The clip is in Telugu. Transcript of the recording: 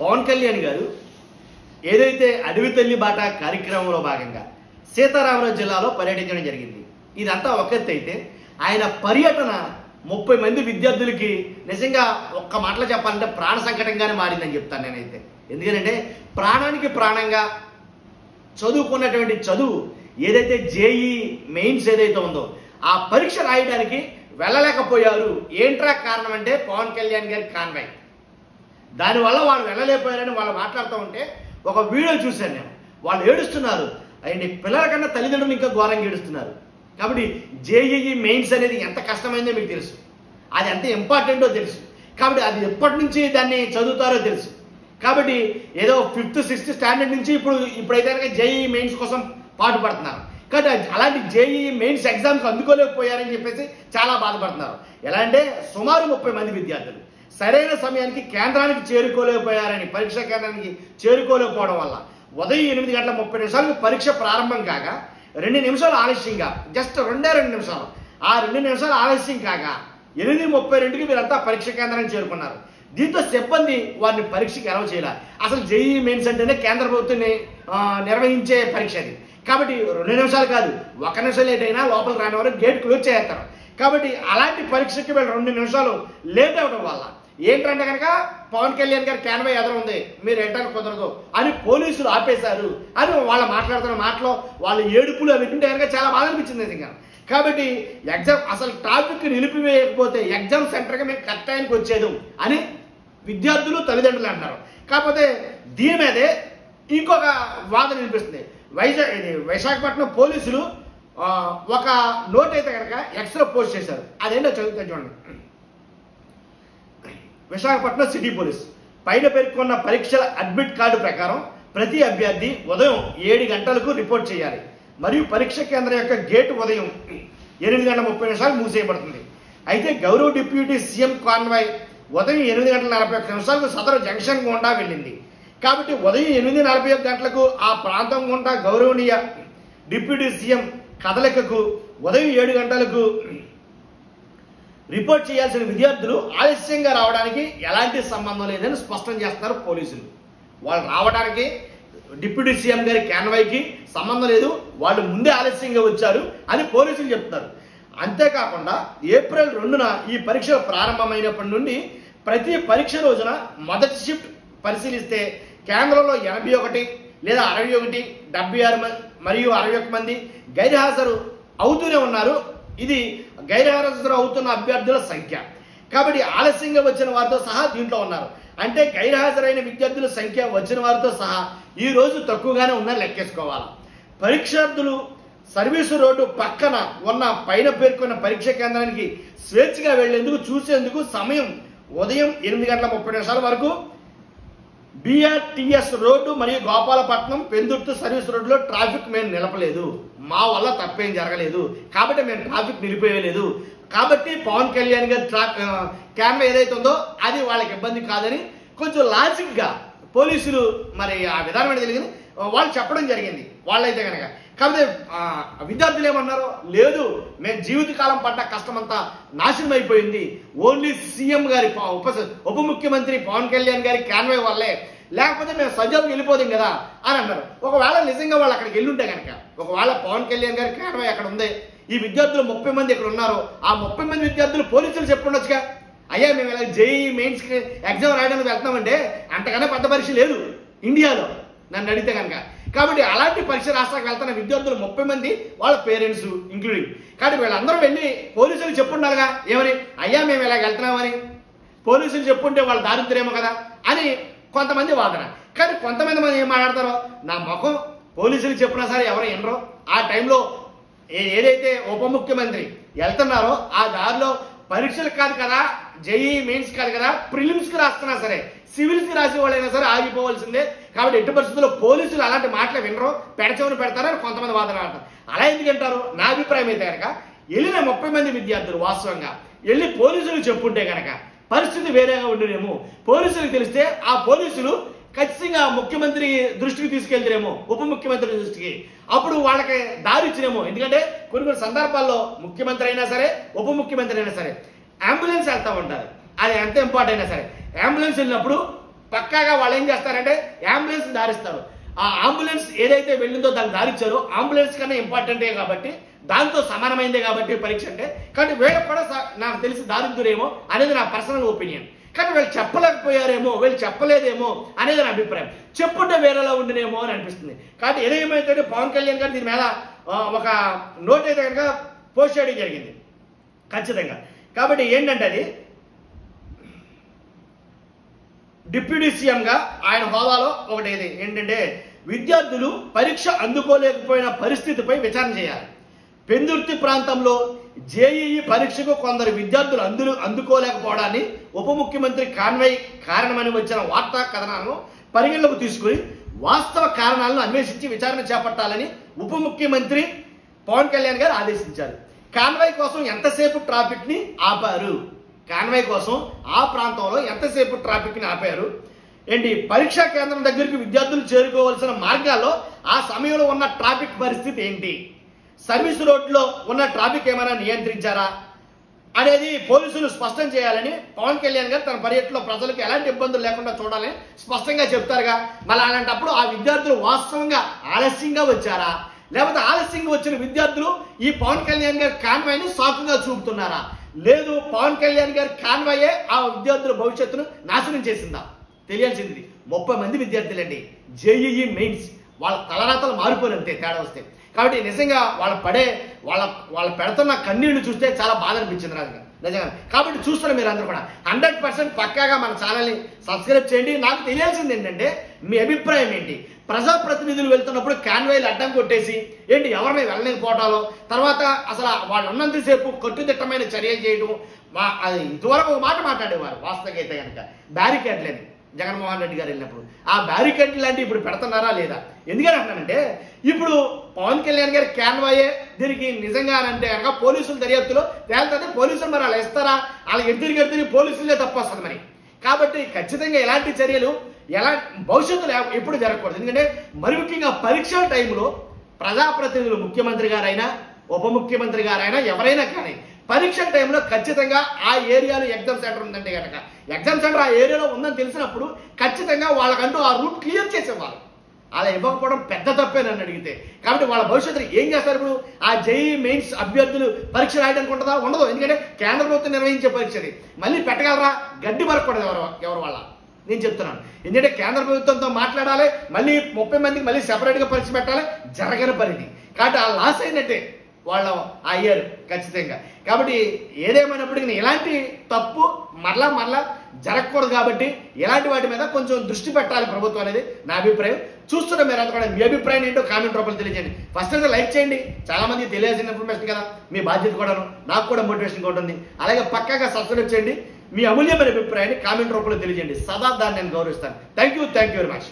పవన్ కళ్యాణ్ గారు ఏదైతే అడవి తల్లి బాట కార్యక్రమంలో భాగంగా సీతారామరాజు జిల్లాలో పర్యటించడం జరిగింది. ఇదంతా ఒక ఎత్తు అయితే ఆయన పర్యటన 30 మంది విద్యార్థులకి నిజంగా ఒక్క మాటలో చెప్పాలంటే ప్రాణ సంకటంగానే మారిందని చెప్తాను నేనైతే. ఎందుకంటే ప్రాణానికి ప్రాణంగా చదువుకున్నటువంటి చదువు ఏదైతే జేఈ మెయిన్స్ ఏదైతే ఉందో ఆ పరీక్ష రాయడానికి వెళ్ళలేకపోయారు. ఏంట్రా కారణం అంటే పవన్ కళ్యాణ్ గారి కాన్వాయ్. దానివల్ల వాళ్ళు వెళ్ళలేకపోయారని వాళ్ళు మాట్లాడుతూ ఉంటే ఒక వీడియో చూశాను నేను. వాళ్ళు ఏడుస్తున్నారు. అండ్ పిల్లల కన్నా తల్లిదండ్రులు ఇంకా ఘోరంగా ఏడుస్తున్నారు. కాబట్టి జేఈఈ మెయిన్స్ అనేది ఎంత కష్టమైందో మీకు తెలుసు, అది ఎంత ఇంపార్టెంటో తెలుసు. కాబట్టి అది ఎప్పటి నుంచి దాన్ని చదువుతారో తెలుసు. కాబట్టి ఏదో 5th 6th స్టాండర్డ్ నుంచి ఇప్పుడైతే కనుక జేఈఈ మెయిన్స్ కోసం పాటుపడుతున్నారు. కాబట్టి అలాంటి జేఈఈ మెయిన్స్ ఎగ్జామ్కి అందుకోలేకపోయారని చెప్పేసి చాలా బాధపడుతున్నారు. ఎలా అంటే సుమారు 30 మంది విద్యార్థులు సరైన సమయానికి కేంద్రానికి చేరుకోలేకపోయారని, పరీక్షా కేంద్రానికి చేరుకోలేకపోవడం వల్ల ఉదయం 8:30 పరీక్ష ప్రారంభం కాగా 2 నిమిషాలు ఆలస్యంగా, జస్ట్ 2 నిమిషాలు, ఆ 2 నిమిషాలు ఆలస్యం కాగా 8:32కి వీరంతా పరీక్ష కేంద్రానికి చేరుకున్నారు. దీంతో సిబ్బంది వారిని పరీక్షకి అలౌ చేయాలి. అసలు జేఈఈ మెయిన్స్ అంటేనే కేంద్ర ప్రభుత్వం నిర్వహించే పరీక్ష అది. కాబట్టి 2 నిమిషాలు కాదు, 1 నిమిషం లేట్ అయినా లోపల రాని వారు గేట్ క్లోజ్ చేస్తారు. కాబట్టి అలాంటి పరీక్షకి వీళ్ళు 2 నిమిషాలు లేట్ అవ్వడం వల్ల ఏంటంటే కనుక పవన్ కళ్యాణ్ గారి క్యాన్వై ఎదురు ఉంది, మీరు వెళ్ళడానికి కుదరదు అని పోలీసులు ఆపేశారు అని వాళ్ళు మాట్లాడుతున్న మాటలో వాళ్ళ ఏడుపులు అవి వింటే కనుక చాలా బాధ అనిపించింది నిజంగా. కాబట్టి ఎగ్జామ్ అసలు ట్రాఫిక్ నిలిపివేయకపోతే ఎగ్జామ్ సెంటర్గా మేము కరెక్ట్ టైంకి వచ్చేది అని విద్యార్థులు తల్లిదండ్రులు అంటారు. కాకపోతే దీని మీదే ఇంకొక వాదన వినిపిస్తుంది. విశాఖపట్నం పోలీసులు ఒక నోట్ అయితే కనుక ఎక్స్లో పోస్ట్ చేశారు. అదేంటో చదువుతా చూడండి. విశాఖపట్నం సిటీ పోలీస్ పైన పేర్కొన్న పరీక్షల అడ్మిట్ కార్డు ప్రకారం ప్రతి అభ్యర్థి ఉదయం 7 గంటలకు రిపోర్ట్ చేయాలి మరియు పరీక్ష కేంద్రం యొక్క గేటు ఉదయం 8:30 మూసేయబడుతుంది. అయితే గౌరవ డిప్యూటీ సీఎం కాన్వాయ్ ఉదయం 8:41 సదరు జంక్షన్ గుండా వెళ్ళింది. కాబట్టి ఉదయం 8:41 ఆ ప్రాంతం గుండా గౌరవనీయ డిప్యూటీ సీఎం కదలికకు ఉదయం 7 గంటలకు రిపోర్ట్ చేయాల్సిన విద్యార్థులు ఆలస్యంగా రావడానికి ఎలాంటి సంబంధం లేదని స్పష్టం చేస్తున్నారు పోలీసులు. వాళ్ళు రావడానికి డిప్యూటీ సీఎం గారి క్యాన్వాయ్కి సంబంధం లేదు, వాళ్ళు ముందే ఆలస్యంగా వచ్చారు అని పోలీసులు చెప్తున్నారు. అంతేకాకుండా ఏప్రిల్ 2న ఈ పరీక్షలు ప్రారంభమైనప్పటి నుండి ప్రతి పరీక్ష రోజున మొదటి షిఫ్ట్ పరిశీలిస్తే కేంద్రంలో 81 లేదా 61, 76 మరియు 61 మంది గైర్హాజరు అవుతూనే ఉన్నారు. ఇది గైర్హాజరు అవుతున్న అభ్యర్థుల సంఖ్య. కాబట్టి ఆలస్యంగా వచ్చిన వారితో సహా దీంట్లో ఉన్నారు. అంటే గైర్హాజరైన విద్యార్థుల సంఖ్య వచ్చిన వారితో సహా ఈ రోజు తక్కువగానే ఉందని లెక్కేసుకోవాలి. పరీక్షార్థులు సర్వీసు రోడ్డు పక్కన ఉన్న పైన పేర్కొన్న పరీక్ష కేంద్రానికి స్వేచ్ఛగా వెళ్లేందుకు చూసేందుకు సమయం ఉదయం 8:30 వరకు బిఆర్టీఎస్ రోడ్డు మరియు గోపాలపట్నం పెందుర్తి సర్వీస్ రోడ్డులో ట్రాఫిక్ మేము నిలపలేదు. మా వల్ల తప్పేం జరగలేదు కాబట్టి మేము ట్రాఫిక్ నిలిపేయలేదు. కాబట్టి పవన్ కళ్యాణ్ గారి క్యాన్వా ఏదైతే ఉందో అది వాళ్ళకి ఇబ్బంది కాదని కొంచెం లాజిక్గా పోలీసులు మరి ఆ విధానం అనేది తెలియదు వాళ్ళు చెప్పడం జరిగింది. వాళ్ళైతే కనుక కాకపోతే విద్యార్థులు ఏమన్నారో లేదు, మేము జీవితకాలం పడ్డ కష్టమంతా నాశనం అయిపోయింది, ఓన్లీ సీఎం గారి ఉప ముఖ్యమంత్రి పవన్ కళ్యాణ్ గారి క్యాన్వై వల్లే, లేకపోతే మేము సజావుగా వెళ్ళిపోదాం కదా అని అన్నారు. ఒకవేళ నిజంగా వాళ్ళు అక్కడికి వెళ్ళుంటే కనుక, ఒకవేళ పవన్ కళ్యాణ్ గారి క్యాన్వై అక్కడ ఉంది, ఈ విద్యార్థులు 30 మంది ఇక్కడ ఉన్నారో ఆ 30 మంది విద్యార్థులు పోలీసులు చెప్పుండొచ్చుగా, అయ్యా మేము ఇలా జేఈఈ మెయిన్స్కి ఎగ్జామ్ రాయడానికి వెళ్తున్నామంటే అంతకన్నా పెద్ద పరీక్ష లేదు ఇండియాలో నన్ను అడిగితే కనుక. కాబట్టి అలాంటి పరీక్ష రాష్ట్రానికి వెళ్తున్న విద్యార్థులు 30 మంది వాళ్ళ పేరెంట్స్ ఇంక్లూడింగ్. కాబట్టి వీళ్ళందరూ వెళ్ళి పోలీసులు చెప్పుండాలిగా, ఏమని అయ్యా మేము ఇలా వెళ్తున్నామని పోలీసులు చెప్పుంటే వాళ్ళు దారిద్రేమో కదా అని కొంతమంది వాదన. కానీ కొంతమంది ఏం మాట్లాడతారో నా ముఖం పోలీసులు చెప్పినా సరే ఎవరు వినరో. ఆ టైంలో ఏదైతే ఉప ముఖ్యమంత్రి వెళ్తున్నారో ఆ దారిలో పరీక్షలు కాదు కదా, జేఈఈ మెయిన్స్ కాదు కదా, ప్రిలిమ్స్కి రాస్తున్నా సరే సివిల్స్కి రాసే వాళ్ళైనా సరే ఆగిపోవాల్సిందే. కాబట్టి ఎట్టి పరిస్థితుల్లో పోలీసులు అలాంటి మాటలు వినరో, పెడచవని పెడతారని కొంతమంది వాదన ఆడతారు. అలా ఎందుకంటారు? నా అభిప్రాయం అయితే కనుక వెళ్ళిన 30 మంది విద్యార్థులు వాస్తవంగా వెళ్ళి పోలీసులు చెప్పుంటే కనుక పరిస్థితి వేరేగా ఉండేమో. పోలీసులకు తెలిస్తే ఆ పోలీసులు ఖచ్చితంగా ముఖ్యమంత్రి దృష్టికి తీసుకెళ్తారేమో, ఉప ముఖ్యమంత్రి దృష్టికి, అప్పుడు వాళ్ళకి దారి ఇచ్చినేమో. ఎందుకంటే కొన్ని సందర్భాల్లో ముఖ్యమంత్రి అయినా సరే ఉప ముఖ్యమంత్రి అయినా సరే అంబులెన్స్ వెళ్తూ ఉంటారు, అది ఎంత ఇంపార్టెంట్ అయినా సరే అంబులెన్స్ వెళ్ళినప్పుడు పక్కాగా వాళ్ళు ఏం చేస్తారంటే అంబులెన్స్ దారిస్తారు. ఆ అంబులెన్స్ ఏదైతే వెళ్ళిందో దాన్ని దారిచ్చారో అంబులెన్స్ కన్నా ఇంపార్టెంటే కాబట్టి, దాంతో సమానమైందే కాబట్టి పరీక్ష అంటే. కాబట్టి వీళ్ళకి కూడా నాకు తెలిసి దారిద్దురేమో అనేది నా పర్సనల్ ఒపీనియన్. కానీ వీళ్ళు చెప్పలేకపోయారేమో, వీళ్ళు చెప్పలేదేమో అనేది నా అభిప్రాయం. చెప్పుంటే వేరేలా ఉండినేమో అని అనిపిస్తుంది. కాబట్టి ఏదేమైతే పవన్ కళ్యాణ్ గారు దీని మీద ఒక నోట్ అయితే కనుక పోస్ట్ చేయడం జరిగింది ఖచ్చితంగా. కాబట్టి ఏంటంటే అది డిప్యూటీ సీఎంగా ఆయన హోదాలో ఒకటి ఏంటంటే విద్యార్థులు పరీక్ష అందుకోలేకపోయిన పరిస్థితిపై విచారణ చేయాలి. పెందుర్తి ప్రాంతంలో జేఈఈ పరీక్షకు కొందరు విద్యార్థులు అందుకోలేకపోవడాన్ని ఉప ముఖ్యమంత్రి కాన్వాయ్ కారణమని వచ్చిన వార్తా కథనాలను పరిగణలోకి తీసుకుని వాస్తవ కారణాలను అన్వేషించి విచారణ చేపట్టాలని ఉప ముఖ్యమంత్రి పవన్ కళ్యాణ్ గారు ఆదేశించారు. కాన్వాయ్ కోసం ఎంతసేపు ట్రాఫిక్ ని ఆపారు? కాన్వాయ్ కోసం ఆ ప్రాంతంలో ఎంతసేపు ట్రాఫిక్ ని ఆపారు? ఏంటి పరీక్షా కేంద్రం దగ్గరికి విద్యార్థులు చేరుకోవాల్సిన మార్గాల్లో ఆ సమయంలో ఉన్న ట్రాఫిక్ పరిస్థితి ఏంటి? సర్వీస్ రోడ్లో ఉన్న ట్రాఫిక్ ఏమైనా నియంత్రించారా అనేది పోలీసులు స్పష్టం చేయాలని పవన్ కళ్యాణ్ గారు తన పర్యటనలో ప్రజలకు ఎలాంటి ఇబ్బందులు లేకుండా చూడాలని స్పష్టంగా చెప్తారుగా. మళ్ళీ అలాంటప్పుడు ఆ విద్యార్థులు వాస్తవంగా ఆలస్యంగా వచ్చారా, లేకపోతే ఆలస్యంగా వచ్చిన విద్యార్థులు ఈ పవన్ కళ్యాణ్ గారి కాన్వాయ్ని సాకుగా చూపుతున్నారా? లేదు పవన్ కళ్యాణ్ గారి కాన్వాయే ఆ విద్యార్థుల భవిష్యత్తును నాశనం చేసిందా? తెలియాల్సింది. 30 మంది విద్యార్థులండి, జేఈఈ మెయిన్స్. వాళ్ళ తలరాతలు మారిపోయినంతే తేడా వస్తే. కాబట్టి నిజంగా వాళ్ళ పెడుతున్న కన్నీళ్లు చూస్తే చాలా బాధ అనిపించింది నాకు నిజంగా. కాబట్టి చూస్తున్న మీరు అందరూ కూడా 100% పక్కాగా మన ఛానల్ని సబ్స్క్రైబ్ చేయండి. నాకు తెలియాల్సింది ఏంటంటే మీ అభిప్రాయం ఏంటి? ప్రజాప్రతినిధులు వెళ్తున్నప్పుడు కాన్వాయ్లు అడ్డం కొట్టేసి ఏంటి ఎవరిని వెళ్ళలేకపోవటాలో, తర్వాత అసలు వాళ్ళు ఉన్నంతసేపు కట్టుదిట్టమైన చర్యలు చేయడం. అది ఇంతవరకు ఒక మాట మాట్లాడేవారు వాస్తవంగా అయితే కనుక బ్యారికేడ్లని జగన్మోహన్ రెడ్డి గారు వెళ్ళినప్పుడు. ఆ బ్యారికేడ్ లాంటివి ఇప్పుడు పెడుతున్నారా లేదా? ఎందుకని అంటున్నానంటే ఇప్పుడు పవన్ కళ్యాణ్ గారి కాన్వాయే దీనికి నిజంగా అంటే కనుక పోలీసుల దర్యాప్తులో తేలుతుంది. పోలీసులు మరి అలా ఇస్తారా? వాళ్ళకి ఎడితిరిగి పోలీసులే తప్పు వస్తుంది మరి. కాబట్టి ఖచ్చితంగా ఎలాంటి చర్యలు భవిష్యత్తులో ఎప్పుడు జరగకూడదు. ఎందుకంటే మరి ముఖ్యంగా పరీక్షల టైంలో ప్రజాప్రతినిధులు ముఖ్యమంత్రి గారైనా ఉప ముఖ్యమంత్రి గారైనా ఎవరైనా కానీ పరీక్షల టైంలో ఖచ్చితంగా ఆ ఏరియాలో ఎగ్జామ్ సెంటర్ ఉందంటే కనుక ఎగ్జామ్ సెంటర్ ఆ ఏరియాలో ఉందని తెలిసినప్పుడు ఖచ్చితంగా వాళ్ళకంటూ ఆ రూట్ క్లియర్ చేసేవాళ్ళు. అలా ఇవ్వకపోవడం పెద్ద తప్పే నన్ను అడిగితే. కాబట్టి వాళ్ళ భవిష్యత్తులో ఏం చేస్తారు? ఇప్పుడు ఆ జేఈఈ మెయిన్స్ అభ్యర్థులు పరీక్ష రాయడానికి ఉంటుందా? ఉండదు. ఎందుకంటే కేంద్ర ప్రభుత్వం నిర్వహించే పరీక్షది. మళ్ళీ పెట్టగలరా? గడ్డి పరకూడదు ఎవరు వాళ్ళ. నేను చెప్తున్నాను. ఎందుకంటే కేంద్ర ప్రభుత్వంతో మాట్లాడాలి, మళ్ళీ 30 మందికి మళ్ళీ సెపరేట్గా పరీక్ష పెట్టాలి, జరగని పనిది. కాబట్టి ఆ లాస్ అయినట్టే వాళ్ళు అయ్యారు ఖచ్చితంగా. కాబట్టి ఏదేమైనప్పటికీ ఇలాంటి తప్పు మరలా జరగకూడదు. కాబట్టి ఇలాంటి వాటి మీద కొంచెం దృష్టి పెట్టాలి ప్రభుత్వం అనేది నా అభిప్రాయం. చూస్తున్నా మీరు అంతా కూడా మీ అభిప్రాయం ఏంటో కామెంట్ రూపంలో తెలియజేయండి. ఫస్ట్ అయితే లైక్ చేయండి, చాలా మంది తెలియాల్సిన ఇన్ఫర్మేషన్ కదా, మీ బాధ్యత కూడాను, నాకు కూడా మోటివేషన్ ఉంటుంది. అలాగే పక్కాగా సబ్స్క్రైబ్ చేయండి. మీ అమూల్యమైన అభిప్రాయాన్ని కామెంట్ రూపంలో తెలియజేయండి. సదా దాన్ని నేను గౌరవిస్తాను. Thank you very much.